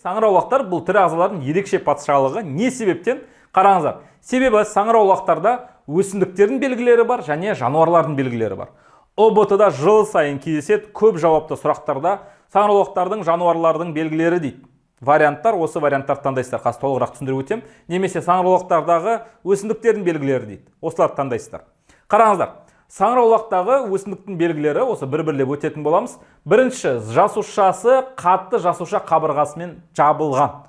саңырауқұлақтар бұл тірі ағзалардың ерекше патшалығы не себептен? Қараңыздар. Себебі саңырауқұлақтарда өсімдіктердің белгілері бар және жануарлардың белгілері бар. ОБТ-да жыл сайын кездеседі көп жауапты сұрақтарда саңырауқұлақтардың жануарлардың белгілері дейді. Варианттар, осы варианттарды таңдайсыздар. Қазір толығырақ түсіндіріп өтем. Немесе саңырауқұлақтардағы өсімдіктердің белгілері дейді. Осыларды таңдайсыздар. Қараңыздар. Саңырауқұлақтағы өсімдіктің белгілері осы бір-бірлеп өтетін боламыз. Бірінші, жасушасы қатты жасуша қабырғасымен жабылған.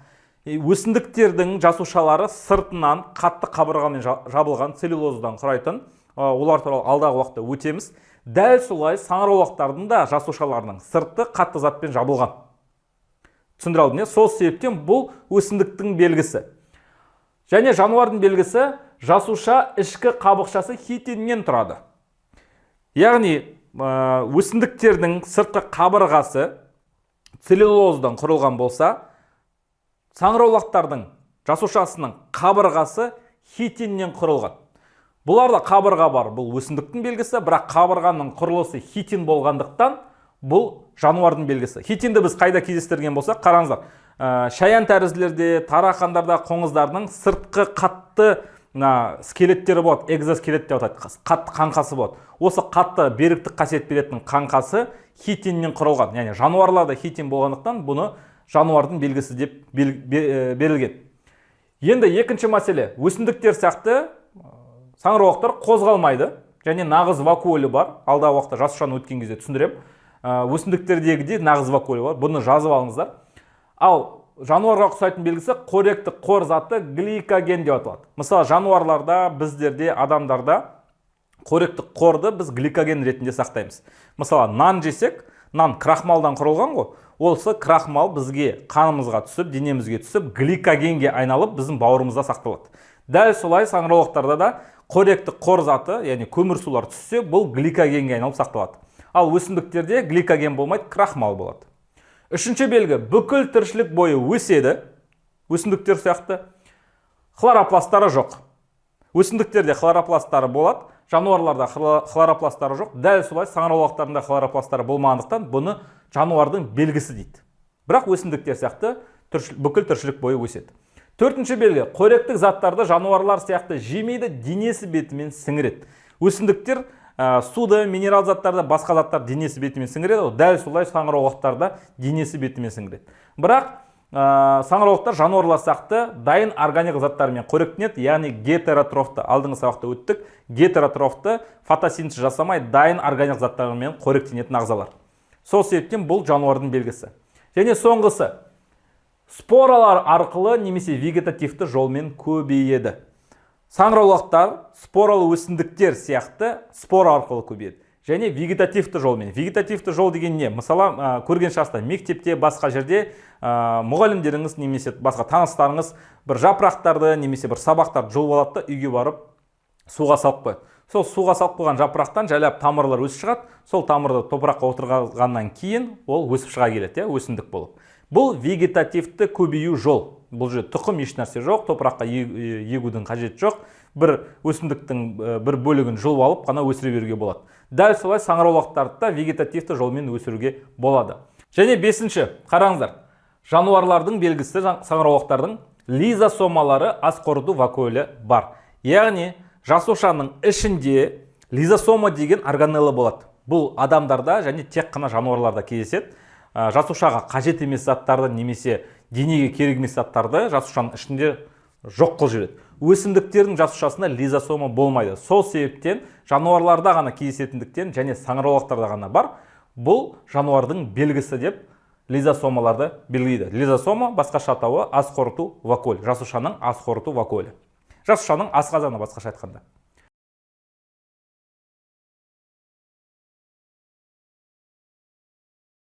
Өсімдіктердің жасушалары сыртынан қатты қабырғамен жабылған целлюлоздан құрайтын. Олар туралы алдағы уақытта өтеміз. Дәл солай саңырауқұлақтардың да жасушаларының сырты қатты затпен жабылған. Түсіндіре алдым, сол себептен бұл өсімдіктің белгісі. Және жануардың белгісі жасуша ішкі қабықшасы хитиннен тұрады. Яғни өсімдіктердің сыртқы қабырғасы целлюлоздан құрылған болса, саңырауқұлақтардың жасушасының қабырғасы хитиннен құрылған. Бұларда қабырға бар, бұл өсімдіктің белгісі, бірақ қабырғаның құрылысы хитин болғандықтан бұл жануардың белгісі. Хитинді біз қайда кездестірген болсақ, қараңыздар, шаян тәрізділерде, тарақандарда, қоңыздардың сыртқы қатты скелеттері болады, экзоскелет деп атайды, қатты қаңқасы болады. Осы қатты беріктік қасиет беретін қаңқасы хитиннен құрылған. Яғни жануарларда хитин болғандықтан бұны жануардың белгісі деп берілген. Енді екінші мәселе, өсімдіктер сияқты саңырауқұлақтар қозғалмайды және нағыз вакуолі бар. Алдағы уақытта жасушаны өткен кезде түсіндірем. Өсімдіктердегіде нағыз вакуолі бар. Бұны жазып алыңыздар. Ал жануарға ұқсайтын белгісі қоректі қор заты гликоген деп аталады. Мысалы, жануарларда, біздерде, адамдарда қоректі қорды біз гликоген ретінде сақтаймыз. Мысалы, нан жесек, нан крахмалдан құрылған ғой. Осы крахмал бізге қанымызға түсіп, денемізге түсіп, гликогенге айналып, біздің бауырымызда сақталады. Дәл солай саңырауқұлақтарда да қоректі қор заты, яғни көмірсулар түссе, бұл гликогенге айналып сақталады. Ал өсімдіктерде гликоген болмайды, крахмал болады. Үшінші белгі, бүкіл тіршілік бойы өседі. Өсімдіктер сияқты хлоропласттары жоқ. Өсімдіктерде хлоропласттары болады, жануарларда хлоропласттары жоқ. Дәл солай саңырауқұлақтарында хлоропласттары болмағандықтан бұны жануардың белгісі дейді. Бірақ өсімдіктер сияқты бүкіл тіршілік бойы өседі. Төртінші белгі, қоректік заттарды жануарлар сияқты жемейді, денесі бетімен сіңіреді. Өсімдіктер суды, минерал заттарды, басқа заттар денесі бетімен сіңіреді. Дәл солай саңырауқұлақтарда денесі бетімен сіңіреді. Бірақ саңырауқұлақтар жануарлар сияқты дайын органик заттармен қоректенеді, яғни гетеротрофты. Алдыңғы сабақта өттік, гетеротрофты фотосинтез жасамай дайын органик заттармен қоректенетін ағзалар. Сол себептен бұл жануардың белгісі. Және соңғысы, споралар арқылы немесе вегетативті жолмен көбейеді. Саңырауқұлақтар споралы өсімдіктер сияқты спора арқылы көбейеді. Және вегетативті жолмен. Вегетативті жол деген не? Мысалы, көрген шығарсыздар, мектепте, басқа жерде мұғалімдеріңіз немесе басқа таныстарыңыз бір жапырақтарды немесе бір сабақтарды жұлып алады да үйге барып суға салып қояды. Сол суға салып қойған жапырақтан жайлап тамырлар өсіп шығады. Сол тамырды топыраққа отырғаннан кейін ол өсіп шыға келеді, өсімдік болып. Бұл вегетативті көбею жол. Бұл жерде тұқым еш нәрсе жоқ, топыраққа егудің қажеті жоқ. Бір өсімдіктің бір бөлігін жұлып алып қана өсіре беруге болады. Дәл солай саңырауқұлақтарды да вегетативті жолмен өсіруге болады. Және бесінші, қараңыздар. Жануарлардың белгісі саңырауқұлақтардың лизосомалары асқорыту вакуолі бар. Яғни жасушаның ішінде лизосома деген органелла болады. Бұл адамдарда және тек қана жануарларда кездеседі. Жасушаға қажет емес заттарды немесе денеге керек емес заттарды жасушаның ішінде жоқ қылып жібереді. Өсімдіктердің жасушасында лизосома болмайды. Сол себептен жануарларда ғана кездесетіндіктен және саңырауқұлақтарда ғана бар. Бұл жануардың белгісі деп лизосомаларды белгілейді. Лизосома басқаша атауы асқорыту вакуоль. Жасушаның асқорыту вакуолі. Жасушаның асқазаны басқаша айтқанда.